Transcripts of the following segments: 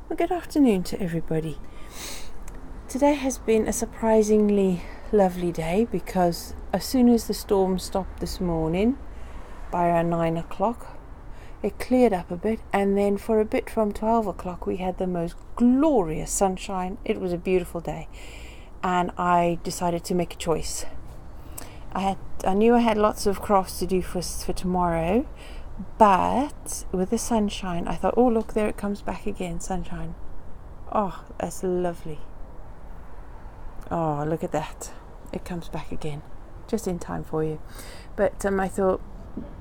Well, good afternoon to everybody. Today has been a surprisingly lovely day because as soon as the storm stopped this morning by around 9 o'clock, it cleared up a bit, and then for a bit from 12 o'clock we had the most glorious sunshine. It was a beautiful day, and I decided to make a choice. I knew I had lots of crafts to do for tomorrow, but with the sunshine I thought, oh look, there it comes back again, sunshine. Oh, that's lovely. Oh, look at that, it comes back again, just in time for you. But I thought,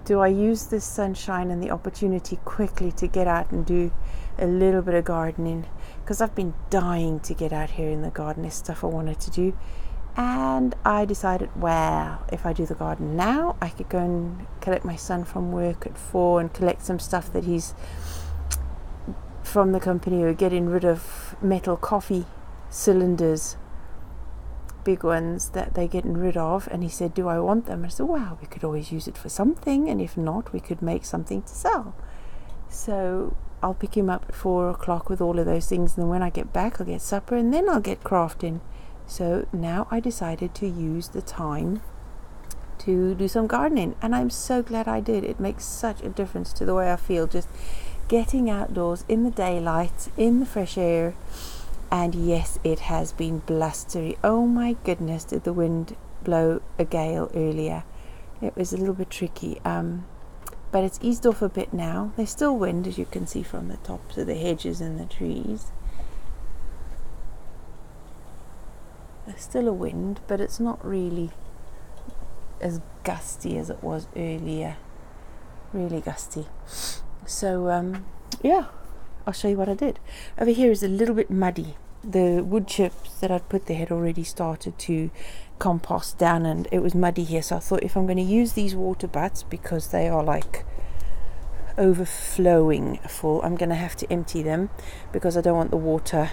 do I use this sunshine and the opportunity quickly to get out and do a little bit of gardening, because I've been dying to get out here in the garden. There's stuff I wanted to do, and I decided, well, if I do the garden now, I could go and collect my son from work at 4 and collect some stuff that he's from the company who are getting rid of metal coffee cylinders, big ones that they're getting rid of. And he said, do I want them? I said, well, we could always use it for something, and if not, we could make something to sell. So I'll pick him up at 4 o'clock with all of those things, and then when I get back I'll get supper, and then I'll get crafting. So now I decided to use the time to do some gardening, and I'm so glad I did. It makes such a difference to the way I feel, just getting outdoors in the daylight, in the fresh air. And yes, it has been blustery. Oh my goodness, did the wind blow a gale earlier. It was a little bit tricky, but it's eased off a bit now. There's still wind, as you can see from the tops of the hedges and the trees. There's still a wind, but it's not really as gusty as it was earlier. Really gusty. So yeah, I'll show you what I did. Over here is a little bit muddy. The wood chips that I'd put there had already started to compost down, and it was muddy here. So I thought, if I'm going to use these water butts, because they are like overflowing full, I'm going to have to empty them, because I don't want the water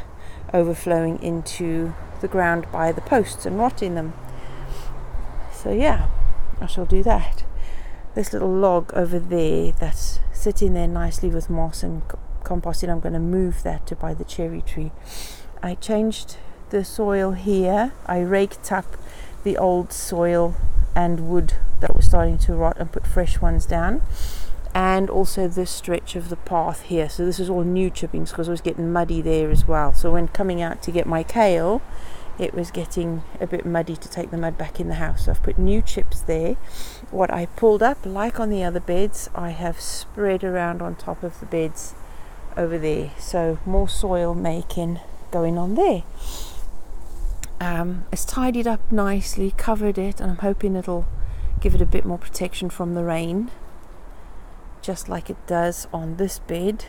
overflowing into the ground by the posts and rotting them. So yeah, I shall do that. This little log over there that's sitting there nicely with moss and composting, I'm going to move that to by the cherry tree. I changed the soil here. I raked up the old soil and wood that was starting to rot and put fresh ones down, and also this stretch of the path here. So this is all new chippings, because it was getting muddy there as well. So when coming out to get my kale, it was getting a bit muddy to take the mud back in the house. So I've put new chips there. What I pulled up, like on the other beds, I have spread around on top of the beds over there. So more soil making going on there. It's tidied up nicely, covered it, and I'm hoping it'll give it a bit more protection from the rain, just like it does on this bed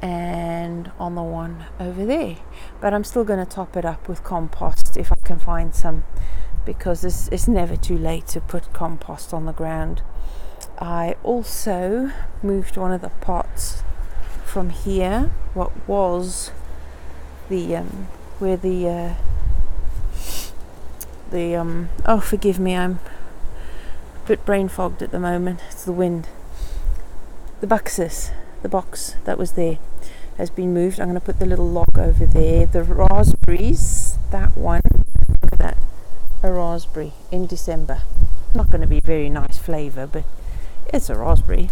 and on the one over there. But I'm still going to top it up with compost if I can find some, because it's never too late to put compost on the ground. I also moved one of the pots from here, what was the where the oh, forgive me, I'm a bit brain fogged at the moment, it's the wind. The box that was there has been moved. I'm going to put the little log over there. The raspberries, that one, look at that, a raspberry in December. Not going to be very nice flavour, but it's a raspberry.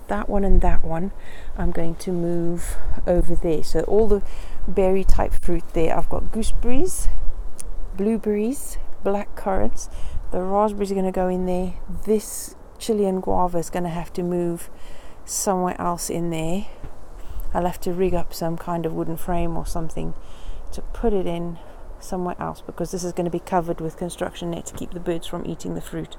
That one and that one I'm going to move over there. So all the berry type fruit there, I've got gooseberries, blueberries, black currants. The raspberries are going to go in there. This Chilean guava is going to have to move somewhere else in there. I'll have to rig up some kind of wooden frame or something to put it in somewhere else, because this is going to be covered with construction net to keep the birds from eating the fruit.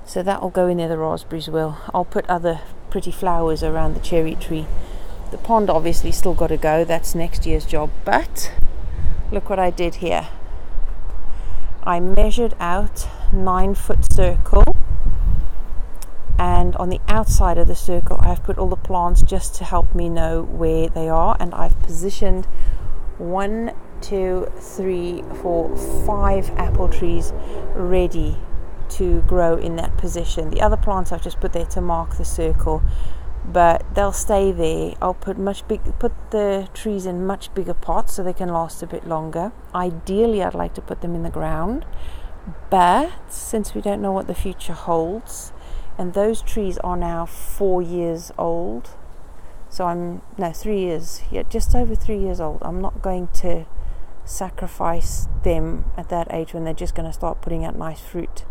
So that will go in there, the raspberries will. I'll put other pretty flowers around the cherry tree. The pond obviously still got to go, that's next year's job. But look what I did here. I measured out 9-foot circle, and on the outside of the circle I've put all the plants just to help me know where they are, and I've positioned 1, 2, 3, 4, 5 apple trees ready to grow in that position. The other plants I've just put there to mark the circle but they'll stay there. I'll put the trees in much bigger pots so they can last a bit longer. Ideally, I'd like to put them in the ground, but since we don't know what the future holds, and those trees are now 4 years old, so 3 years, just over 3 years old. I'm not going to sacrifice them at that age when they're just going to start putting out nice fruit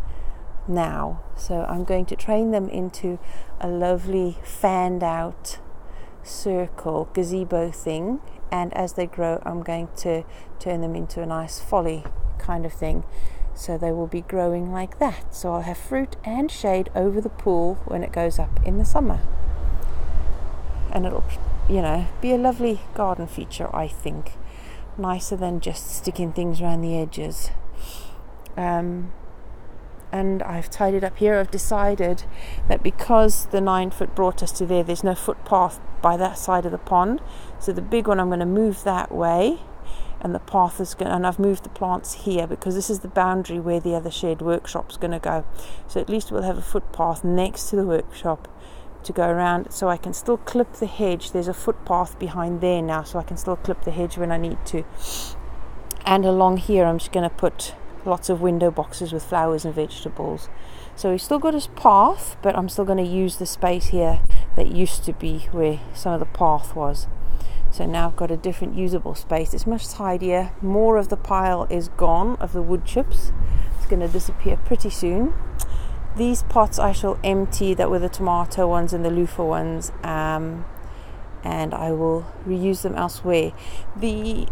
now. So I'm going to train them into a lovely fanned out circle gazebo thing, and as they grow I'm going to turn them into a nice folly kind of thing, so they will be growing like that. So I'll have fruit and shade over the pool when it goes up in the summer, and it'll be a lovely garden feature, I think, nicer than just sticking things around the edges. And I've tidied up here. I've decided that because the 9 foot brought us to there's no footpath by that side of the pond, so the big one I'm going to move that way, and the path is going, and I've moved the plants here because this is the boundary where the other shared workshop's going to go, so at least we'll have a footpath next to the workshop to go around, so I can still clip the hedge. There's a footpath behind there now, so I can still clip the hedge when I need to. And along here I'm just going to put lots of window boxes with flowers and vegetables. So we've still got his path, but I'm still going to use the space here that used to be where some of the path was. So now I've got a different usable space. It's much tidier. More of the pile is gone of the wood chips. It's going to disappear pretty soon. These pots I shall empty, that were the tomato ones and the loofah ones, and I will reuse them elsewhere. The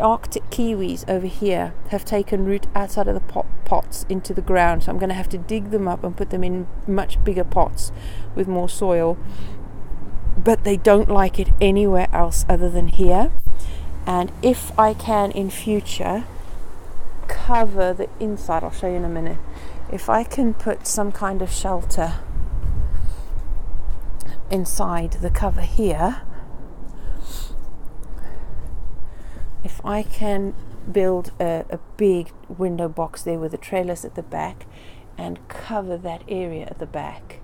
Arctic kiwis over here have taken root outside of the pots into the ground, so I'm going to have to dig them up and put them in much bigger pots with more soil, but they don't like it anywhere else other than here. And if I can in future cover the inside, I'll show you in a minute, if I can put some kind of shelter inside the cover here, if I can build a big window box there with a trellis at the back and cover that area at the back,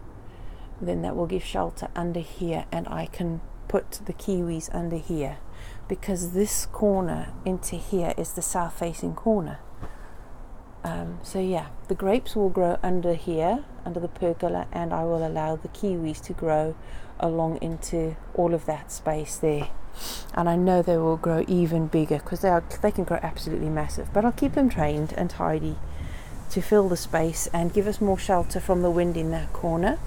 then that will give shelter under here, and I can put the kiwis under here, because this corner into here is the south facing corner. So yeah, the grapes will grow under here, under the pergola, and I will allow the kiwis to grow along into all of that space there. And I know they will grow even bigger because they can grow absolutely massive, but I'll keep them trained and tidy to fill the space and give us more shelter from the wind in that corner.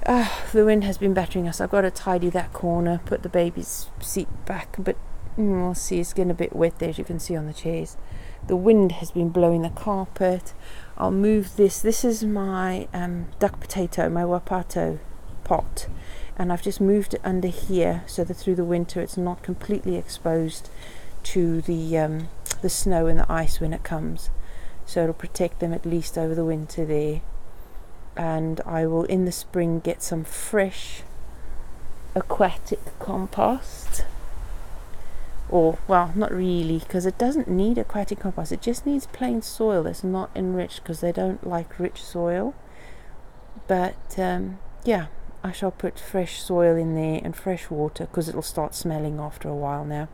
The wind has been battering us. I've got to tidy that corner, put the baby's seat back, but we'll see, it's getting a bit wet there, as you can see on the chairs. The wind has been blowing the carpet. I'll move this. This is my duck potato, my wapato pot, and I've just moved it under here so that through the winter it's not completely exposed to the snow and the ice when it comes, so it'll protect them at least over the winter there. And I will in the spring get some fresh aquatic compost, or well, not really, because it doesn't need aquatic compost, it just needs plain soil that's not enriched, because they don't like rich soil. But yeah, I shall put fresh soil in there and fresh water, because it'll start smelling after a while now,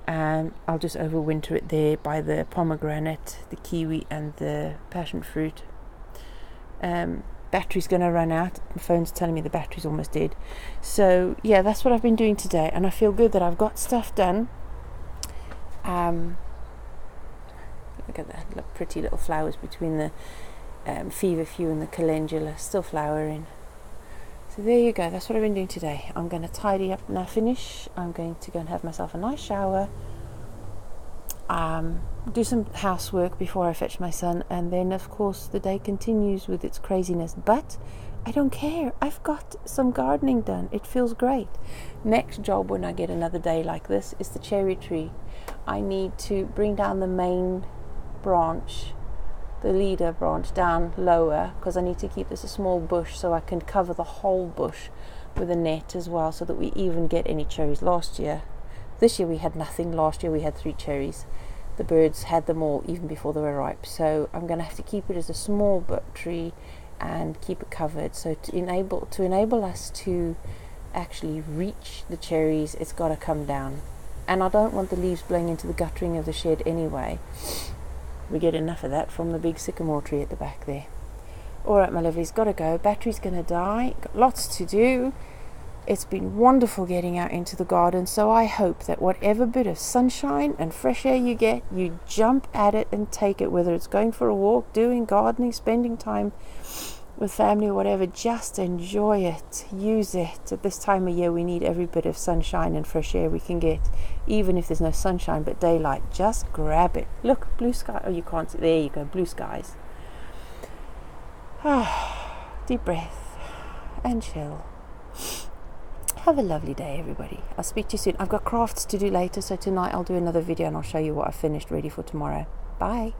and I'll just overwinter it there by the pomegranate, the kiwi and the passion fruit. Battery's going to run out. My phone's telling me the battery's almost dead. So yeah, that's what I've been doing today, and I feel good that I've got stuff done. Look at that pretty little flowers between the feverfew and the calendula, still flowering. So there you go, that's what I've been doing today. I'm going to tidy up now, finish. I'm going to go and have myself a nice shower, do some housework before I fetch my son, and then of course the day continues with its craziness, but I don't care. I've got some gardening done. It feels great. Next job when I get another day like this is the cherry tree. I need to bring down the main branch, the leader branch, down lower, because I need to keep this a small bush so I can cover the whole bush with a net as well, so that we even get any cherries. This year we had nothing. Last year we had 3 cherries. The birds had them all even before they were ripe, so I'm going to have to keep it as a small tree and keep it covered. So to enable us to actually reach the cherries, it's got to come down. And I don't want the leaves blowing into the guttering of the shed anyway. We get enough of that from the big sycamore tree at the back there. Alright my lovelies, gotta go. Battery's gonna die. Got lots to do. It's been wonderful getting out into the garden, so I hope that whatever bit of sunshine and fresh air you get, you jump at it and take it, whether it's going for a walk, doing gardening, spending time with family or whatever. Just enjoy it, use it. At this time of year we need every bit of sunshine and fresh air we can get, even if there's no sunshine but daylight. Just grab it. Look, blue sky. Oh, you can't see. There you go, blue skies. Deep breath and chill. Have a lovely day everybody. I'll speak to you soon. I've got crafts to do later, so tonight I'll do another video and I'll show you what I've finished ready for tomorrow. Bye.